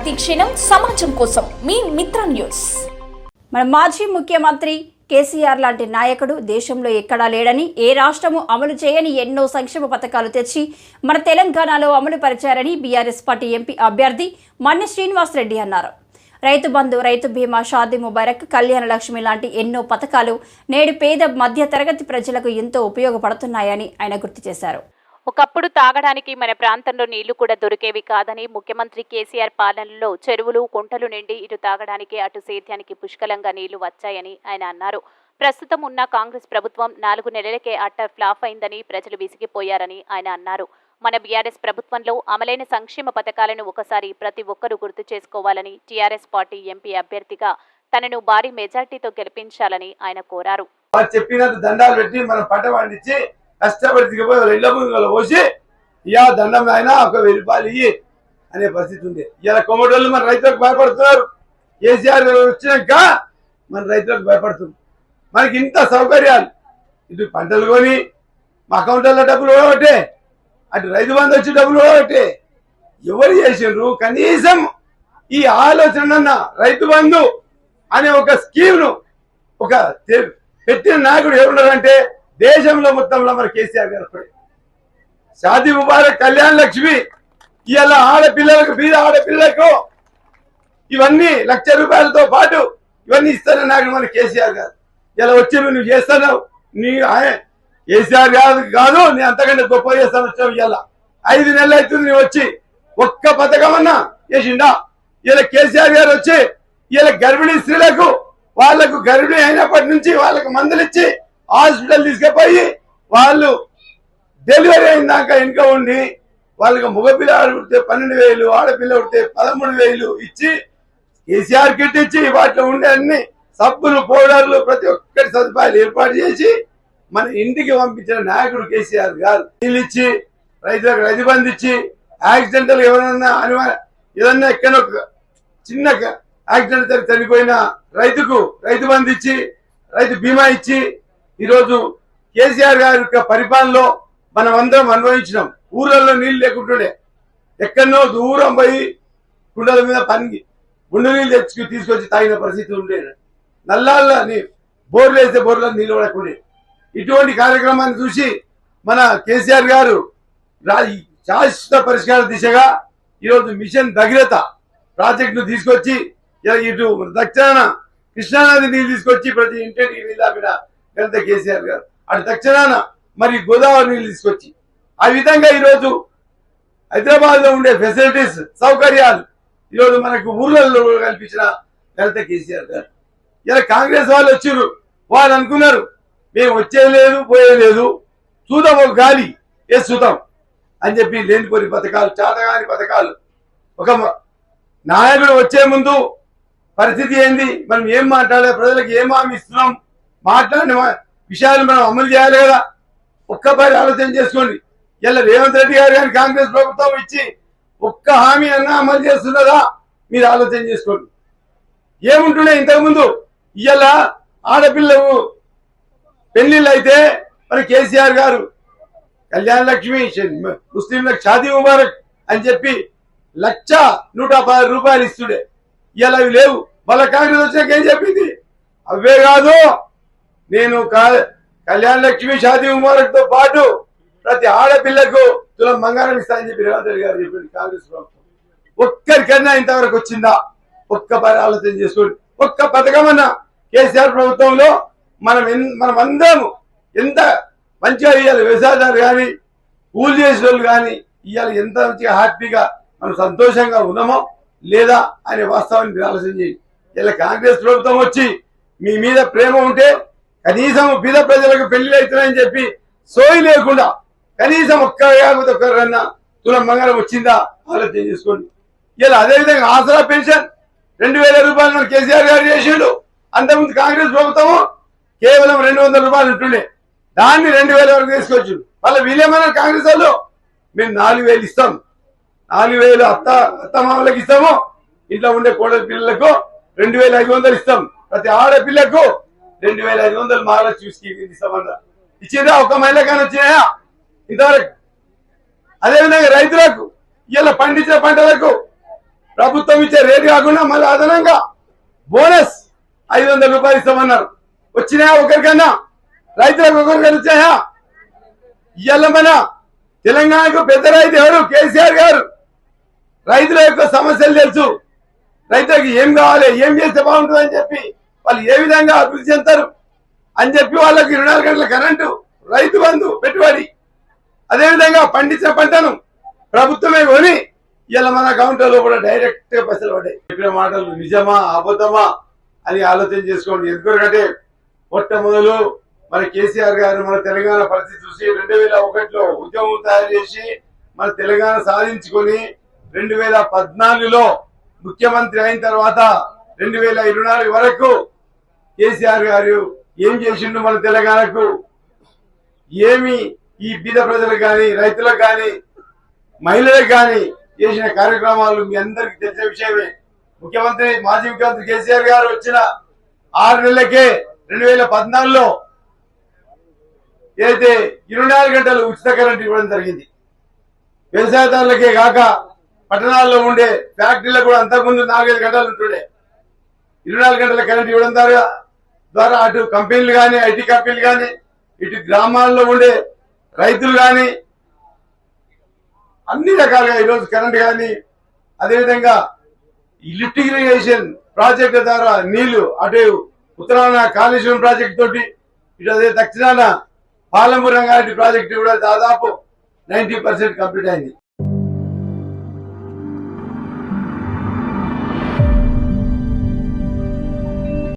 ప్రతిక్షణం సమాజం కోసం మీ మిత్ర న్యూస్. మన మాజీ ముఖ్యమంత్రి కేసీఆర్ లాంటి నాయకుడు దేశంలో ఎక్కడా లేడని, ఏ రాష్ట్రము అమలు చేయని ఎన్నో సంక్షేమ పథకాలు తెచ్చి మన తెలంగాణలో అమలు పరిచారని బీఆర్ఎస్ పార్టీ ఎంపీ అభ్యర్థి మన్నె శ్రీనివాస్ రెడ్డి అన్నారు. రైతు బంధు, రైతు బీమా, షాదీ ముబారక్, కళ్యాణ లక్ష్మి లాంటి ఎన్నో పథకాలు నేడు పేద మధ్య తరగతి ప్రజలకు ఎంతో ఉపయోగపడుతున్నాయని ఆయన గుర్తు చేశారు. ఒకప్పుడు తాగడానికి మన ప్రాంతంలో నీళ్లు కూడా దొరికేవి కాదని, ముఖ్యమంత్రి కేసీఆర్ పాలనలో చెరువులు, కుంటలు నిండి ఇటు తాగడానికి అటు సేద్యానికి పుష్కలంగా నీళ్లు వచ్చాయని ఆయన అన్నారు. ప్రస్తుతం ఉన్న కాంగ్రెస్ ప్రభుత్వం 4 నెలలకే అట్టర్ ఫ్లాప్ అయిందని, ప్రజలు విసిగిపోయారని ఆయన అన్నారు. మన బీఆర్ఎస్ ప్రభుత్వంలో అమలైన సంక్షేమ పథకాలను ఒకసారి ప్రతి ఒక్కరూ గుర్తు చేసుకోవాలని, టీఆర్ఎస్ పార్టీ ఎంపీ అభ్యర్థిగా తనను భారీ మెజార్టీతో గెలిపించాలని ఆయన కోరారు. కష్టపడి దిగిపోయి ఇళ్ల ముందు పోసి ఇయా దండం అయినా 1000 రూపాయలు ఇయ్యి అనే పరిస్థితి ఉంది. ఇలా కొమ్మటోళ్ళు మన రైతులకు భయపడుతున్నారు. కేసీఆర్ వచ్చినాక మన రైతులకు భయపడుతుంది. మనకి ఇంత సౌకర్యాలు, ఇటు పంటలు కొని మా అకౌంట్లలో డబ్బులు కూడా ఒకటే, అటు రైతు బంధు వచ్చి డబ్బులు కూడా ఒకటే. ఎవరు చేసిండ్రు? కనీసం ఈ ఆలోచన రైతు బంధు అనే ఒక స్కీమ్ను ఒక పెట్టిన నాయకుడు ఎవరున్నారంటే దేశంలో మొత్తంలో మన కేసీఆర్ గారు. షాదీ ముబారక్, కళ్యాణ లక్ష్మి, ఇలా ఆడపిల్లలకు, బీద ఆడపిల్లలకు ఇవన్నీ 1,00,000 రూపాయలతో పాటు ఇవన్నీ ఇస్తారని నాయకుడు మన కేసీఆర్ గారు. ఇలా వచ్చి నువ్వు చేస్తున్నావు, నీ కేసీఆర్ కాదు నీ అంతకంటే గొప్ప చేస్తాను వచ్చావు. ఇలా 5 నెలలు అవుతుంది నీ వచ్చి, ఒక్క పథకం అన్నా చేసిండా? ఇలా కేసీఆర్ గారు వచ్చి ఇలా గర్భిణీ స్త్రీలకు, వాళ్లకు గర్భిణీ అయినప్పటి నుంచి వాళ్ళకు మందులు ఇచ్చి హాస్పిటల్ తీసుకుపోయి వాళ్ళు డెలివరీ అయినాక ఇంకా ఉండి వాళ్ళకి మగపిల్ల ఉడితే 12,000, ఆడపిల్ల ఉడితే 13,000 ఇచ్చి కేసీఆర్ కిట్ ఇచ్చి వాటిలో ఉండే అన్ని సబ్బులు, పౌడర్లు ప్రతి ఒక్కటి సదుపాయాలు ఏర్పాటు చేసి మన ఇంటికి పంపించిన నాయకుడు కేసీఆర్ గారు. నీళ్ళు ఇచ్చి రైతులకు రైతు బంధు ఇచ్చి, యాక్సిడెంటల్ ఎవరైనా ఏదన్నా ఎక్కడో చిన్న యాక్సిడెంట్ చనిపోయిన రైతుకు రైతు బంధు ఇచ్చి, రైతు బీమా ఇచ్చి, ఈరోజు కేసీఆర్ గారి యొక్క పరిపాలనలో మనం అందరం అనుభవించినాం. ఊర్లలో నీళ్లు లేకుంటుండే, ఎక్కడనో దూరం పోయి కుండల మీద పనికి గుండు నీళ్ళు తీసుకొచ్చి తాగిన పరిస్థితి ఉండే. నల్లాళ్ళని బోర్లు వేస్తే బోర్లో నీళ్ళు పడకుండే. ఇటువంటి కార్యక్రమాన్ని చూసి మన కేసీఆర్ గారు శాశ్వత పరిష్కార దిశగా ఈరోజు మిషన్ భగీరథ ప్రాజెక్టును తీసుకొచ్చి ఇటు దక్షిణాన కృష్ణానది నీళ్ళు తీసుకొచ్చి ప్రతి ఇంటికి నీళ్ళు ఆపిన ఘనత కేసీఆర్ గారు. అటు దక్షిణాన మరి గోదావరి నీళ్ళు తీసుకొచ్చి ఆ విధంగా ఈరోజు హైదరాబాద్ లో ఉండే ఫెసిలిటీస్, సౌకర్యాలు ఈరోజు మనకు ఊర్లలో కల్పించిన ఘనత కేసీఆర్ గారు. ఇలా కాంగ్రెస్ వాళ్ళు వచ్చారు, వాళ్ళు అనుకున్నారు మేము వచ్చేది లేదు పోయేది లేదు, చూద్దాం ఒక గాలి వేసి చూద్దాం అని చెప్పి లేనిపోని పథకాలు, చాతగాని పథకాలు. ఒక నాయకుడు వచ్చే ముందు పరిస్థితి ఏంది, మనం ఏం మాట్లాడాలి, ప్రజలకు ఏం హామీ ఇస్తున్నాం, మాట్లాడిన విషయాలు మనం అమలు చేయాలి కదా. ఒక్కసారి ఆలోచన చేసుకోండి. ఇలా రేవంత్ రెడ్డి గారు కానీ కాంగ్రెస్ ప్రభుత్వం ఇచ్చి ఒక్క హామీ అన్నా అమలు చేస్తున్నదా మీరు ఆలోచన చేసుకోండి. ఏముంటుండే ఇంతకుముందు, ఇలా ఆడపిల్లకు పెళ్లిళ్ళు అయితే మరి కేసీఆర్ గారు కళ్యాణ లక్ష్మి, ముస్లింలకు షాదీ ముబారక్ అని చెప్పి 1,110 రూపాయలు ఇస్తుండే. ఇలా అవి లేవు. మళ్ళా కాంగ్రెస్ వచ్చినాక ఏం చెప్పింది, అవే కాదు నేను కళ్యాణ లక్ష్మి, షాదీ ముబారక్ తో పాటు ప్రతి ఆడపిల్లకు తులం బంగారం ఇస్తానని చెప్పి రేవంత్ రెడ్డి గారు చెప్పింది కాంగ్రెస్ ప్రభుత్వం. ఒక్కరికన్నా ఇంతవరకు వచ్చిందా? ఒక్కసారి ఆలోచన చేసుకోండి. ఒక్క పథకం అన్నా కేసీఆర్ ప్రభుత్వంలో మనం అందరం ఎంత మంచిగా ఇవ్వాలి. వ్యవసాయదారు కానీ, కూలి చేసిన వాళ్ళు కానీ ఇవాళ ఎంత మంచిగా హ్యాపీగా మనం సంతోషంగా ఉన్నామో లేదా అనే వాస్తవాన్ని మీరు ఆలోచన చేయండి. ఇలా కాంగ్రెస్ ప్రభుత్వం వచ్చి మీ మీద ప్రేమ ఉంటే కనీసం బీద ప్రజలకు పెళ్లి అవుతున్నాయని చెప్పి సోయి లేకుండా కనీసం ఒక్కరన్నా తులం బంగారం వచ్చిందా ఆలోచన చేసుకోండి. ఇలా అదేవిధంగా ఆసరా పెన్షన్ 2,000 రూపాయలు మన కేసీఆర్ గారు చేసిండు. అంతకుముందు కాంగ్రెస్ ప్రభుత్వము కేవలం 200 రూపాయలు ఉంటుండే, దాన్ని 2,000 వరకు తీసుకొచ్చు. వాళ్ళ వీళ్ళేమన్నా కాంగ్రెస్ వాళ్ళు మేము 4,000 ఇస్తాం, 4,000 అత్తమామలకు ఇస్తాము, ఇంట్లో ఉండే కోడలి పిల్లలకు 2,500 ఇస్తాం, ప్రతి ఆడపిల్లకు 2,500 మహాలక్ష్మి స్కీమ్ ఇస్తామన్నా. ఇచ్చిందా? ఒక మహిళ కానీ వచ్చినాయా ఇంతవరకు? అదేవిధంగా రైతులకు ఇలా పండించిన పంటలకు ప్రభుత్వం ఇచ్చే రేటు కాకుండా మళ్ళీ అదనంగా బోనస్ 500 రూపాయలు ఇస్తామన్నారు. వచ్చినాయా ఒకరికన్నా? రైతులకు ఒకరికైనా వచ్చాయా? ఇవాళ మన తెలంగాణకు పెద్ద రైతు ఎవరు? కేసీఆర్ గారు. రైతుల యొక్క సమస్యలు తెలుసు, రైతులకు ఏం కావాలి, ఏం చేస్తే బాగుంటుంది అని చెప్పి వాళ్ళు ఏ విధంగా అభివృద్ధి చెందుతారు అని చెప్పి వాళ్ళకి 24 గంటల కరెంటు, రైతు బంధు పెట్టుబడి, అదేవిధంగా పండించిన పంటను ప్రభుత్వమే కొని ఇలా మన అకౌంట్లో కూడా డైరెక్ట్ గా పైసలు పడ్డాయి. చెప్పిన మాటలు నిజమా అబద్ధమా అని ఆలోచన చేసుకోండి. ఎందుకంటే మొట్టమొదలు మన కేసీఆర్ గారు మన తెలంగాణ పరిస్థితి చూసి 2001లో ఉద్యమం తయారు చేసి మన తెలంగాణ సాధించుకొని 2014లో ముఖ్యమంత్రి అయిన తర్వాత 2024 వరకు కేసీఆర్ గారు ఏం చేసిండు మన తెలంగాణకు, ఏమి ఈ బీద ప్రజలకు కానీ రైతులకు కానీ మహిళలకు కానీ చేసిన కార్యక్రమాలు మీ అందరికి తెలిసే విషయమే. మాజీ ముఖ్యమంత్రి కేసీఆర్ గారు వచ్చిన 6 నెలలకే 2014లో ఏదైతే 24 గంటలు ఉచిత కరెంట్ ఇవ్వడం జరిగింది. వ్యవసాయదారులకే కాక పట్టణాల్లో ఉండే ఫ్యాక్టరీలకు కూడా అంతకుముందు 4-5 గంటలు ఉంటుండే. 24 గంటల కరెంట్ ఇవ్వడం ద్వారా అటు కంపెనీలు కానీ, ఐటీ కంపెనీలు కానీ, ఇటు గ్రామాల్లో ఉండే రైతులు కానీ అన్ని రకాలుగా ఈరోజు కరెంట్ కానీ, అదేవిధంగా లిఫ్ట్ ఇరిగేషన్ ప్రాజెక్టు ద్వారా నీళ్లు అటు ఉత్తరాన కాళేశ్వరం ప్రాజెక్టు తోటి, ఇటు అదే దక్షిణాన పాలమూరు రంగారెడ్డి ప్రాజెక్టు కూడా దాదాపు 90% కంప్లీట్ అయింది.